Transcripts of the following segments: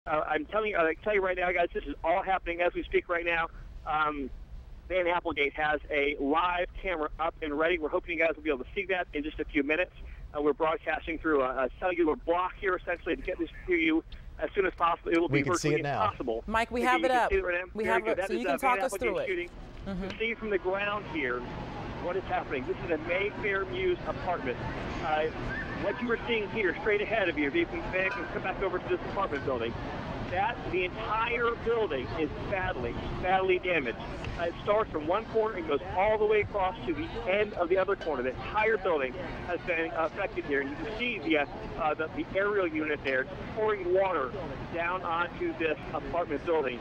I can tell you right now, guys, this is all happening as we speak right now. Van Applegate has a live camera up and ready. We're hoping you guys will be able to see that in just a few minutes. We're broadcasting through a cellular block here, essentially, to get this to you as soon as possible. It will be virtually impossible. Mike, we have it up. We have it, so you can talk us through it. You can see from the ground here what is happening. This is a Mayfair Muse apartment. What you are seeing here, straight ahead of you, if you can come back over to this apartment building, the entire building is badly damaged. It starts from one corner and goes all the way across to the end of the other corner. The entire building has been affected here. And you can see the aerial unit there pouring water down onto this apartment building.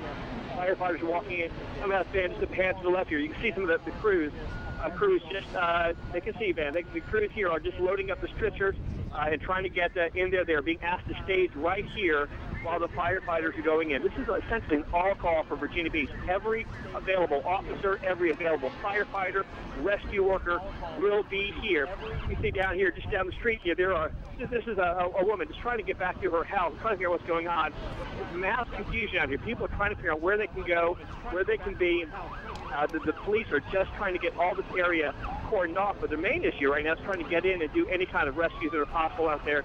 Firefighters are walking in. I'm going to stand just a pan to the left here. You can see some of the crews. Crews just, they can see, Van. The crews here are just loading up the stretchers and trying to get in there. They're being asked to stage right here while the firefighters are going in. This is essentially an all-call for Virginia Beach. Every available officer, every available firefighter, rescue worker will be here. You see down here, just down the street here, this is a woman just trying to get back to her house, trying to figure out what's going on. There's mass confusion out here. People are trying to figure out where they can go, where they can be. The police are just trying to get all this area cordoned off, but the main issue right now is trying to get in and do any kind of rescues that are possible out there.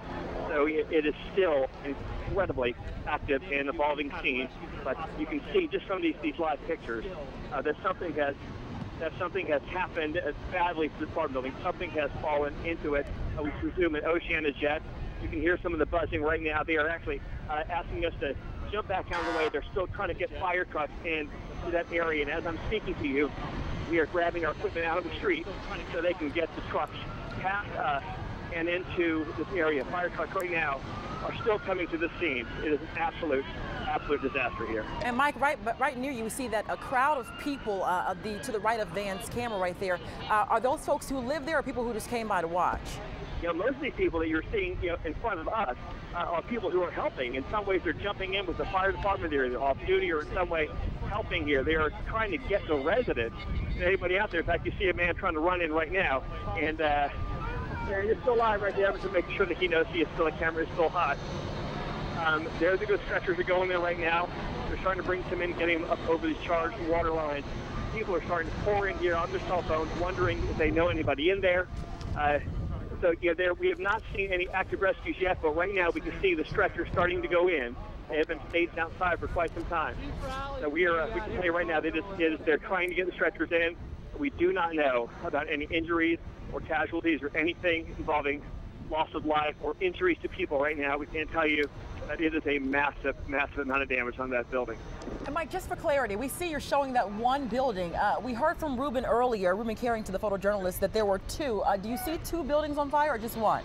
So it is still incredibly active and evolving scene, but you can see just from these live pictures that something has happened badly to the apartment building. Something has fallen into it. We presume an Oceana jet. You can hear some of the buzzing right now. They are actually asking us to jump back out of the way. They're still trying to get fire trucks in to that area. And as I'm speaking to you, we are grabbing our equipment out of the street so they can get the trucks past us and into this area. Fire trucks right now are still coming to the scene. It is an absolute disaster here. And Mike, right near you, we see that a crowd of people to the right of Van's camera right there. Are those folks who live there or people who just came by to watch? Most of these people that you're seeing in front of us are people who are helping. In some ways, they're jumping in with the fire department. They're off duty or in some way helping here. They are trying to get the residents, anybody out there. In fact, you see a man trying to run in right now. And he's still alive right there, to make sure that he knows the camera is still hot. There the good stretchers are going there right now. They're starting to bring some in, getting up over these charged water lines. People are starting to pour in here on their cell phones, wondering if they know anybody in there. So we have not seen any active rescues yet, but right now we can see the stretchers starting to go in. They have been staged outside for quite some time. So we can tell you right now, they're trying to get the stretchers in. We do not know about any injuries or casualties or anything involving loss of life or injuries to people right now. We can't tell you that it is a massive amount of damage on that building. And Mike, just for clarity, we see you're showing that one building. We heard from Ruben earlier, Ruben Carrington to the photojournalist, that there were two. Do you see two buildings on fire or just one?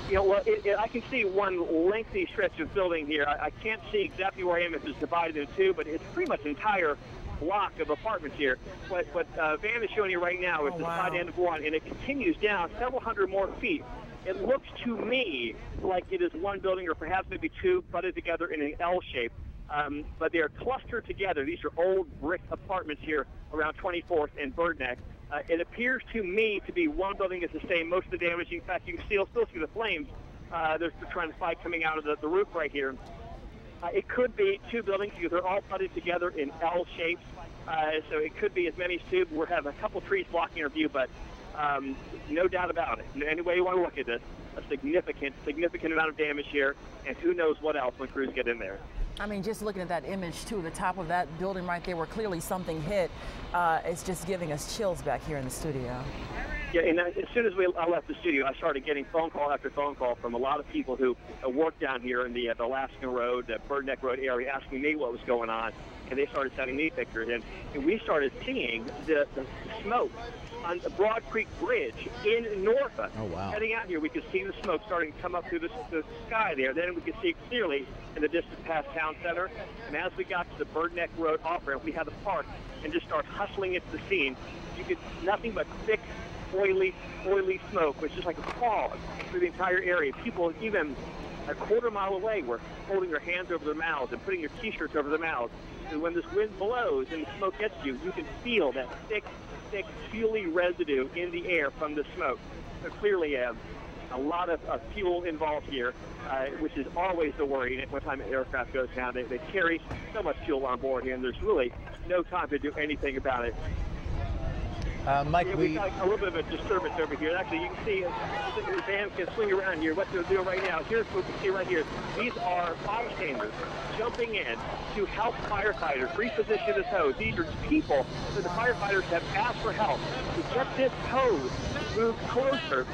I can see one lengthy stretch of building here. I can't see exactly where I am if it's divided into two, but it's pretty much an entire block of apartments here. What Van is showing you right now is the side end of one, and it continues down several hundred more feet. It looks to me like it is one building or perhaps maybe two butted together in an L shape. But they are clustered together. These are old brick apartments here around 24th and Bird Neck. It appears to me to be one building that sustained most of the damage. In fact, you can still see the flames. They're trying to fight coming out of the roof right here. It could be two buildings because they're all butted together in L shapes. So it could be as many as two. We have a couple trees blocking our view, but no doubt about it. Any way you want to look at this, a significant amount of damage here, and who knows what else when crews get in there. I mean, just looking at that image, too, the top of that building right there where clearly something hit, it's just giving us chills back here in the studio. Yeah, and as soon as I left the studio, I started getting phone call after phone call from a lot of people who work down here in the Alaskan Road, the Bird Neck Road area, asking me what was going on, and they started sending me pictures, and we started seeing the smoke on the Broad Creek Bridge in Norfolk. Oh, wow. Heading out here, we could see the smoke starting to come up through the sky there. Then we could see clearly in the distance past Town Center. And as we got to the Bird Neck Road off-ramp, we had the park and just start hustling into the scene. You could nothing but thick, oily smoke, which is like a fog through the entire area. People even a quarter-mile away were holding their hands over their mouths and putting their T-shirts over their mouths. And when this wind blows and the smoke gets you, you can feel that thick, fuely residue in the air from the smoke. So clearly, a lot of fuel involved here, which is always the worry when time an aircraft goes down. They carry so much fuel on board here, and there's really no time to do anything about it. Mike, yeah, we got a little bit of a disturbance over here. Actually, you can see the van can swing around here. What they're doing right now, here's what we see right here. These are bystanders jumping in to help firefighters reposition this hose. These are people that the firefighters have asked for help to get this hose moved closer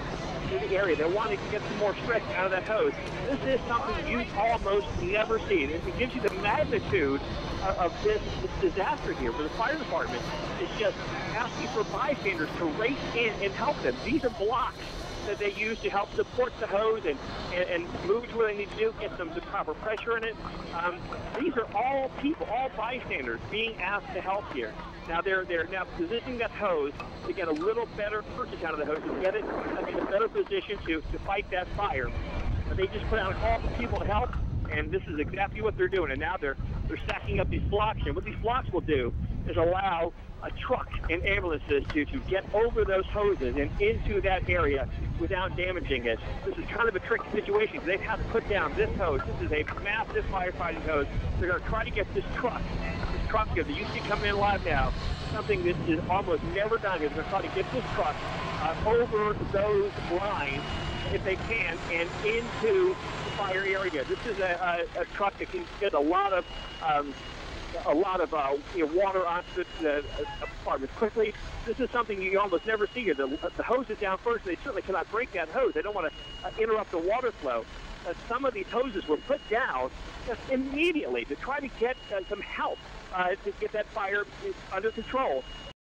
to the area. They're wanting to get some more stretch out of that hose. This is something you almost never see. It gives you the magnitude of this disaster here for the fire department. It's just asking for bystanders to race in and help them. These are blocks that they use to help support the hose and move it to where they need to do, get the proper pressure in it. These are all people, all bystanders being asked to help here. Now they're now positioning that hose to get a little better purchase out of the hose and get it in a better position to fight that fire. But they just put out a call for people to help, and this is exactly what they're doing. And now they're stacking up these blocks, and what these blocks will do is allow a truck and ambulances to get over those hoses and into that area without damaging it. This is kind of a tricky situation. They have to put down this hose. This is a massive firefighting hose. They're going to try to get this truck here that you see coming in live now, something that is almost never done. They're going to try to get this truck over those lines if they can and into the fire area. This is a truck that can get a lot of water onto the apartments quickly. This is something you almost never see here. The hose is down first, and they certainly cannot break that hose. They don't want to interrupt the water flow. Some of these hoses were put down just immediately to try to get some help to get that fire under control.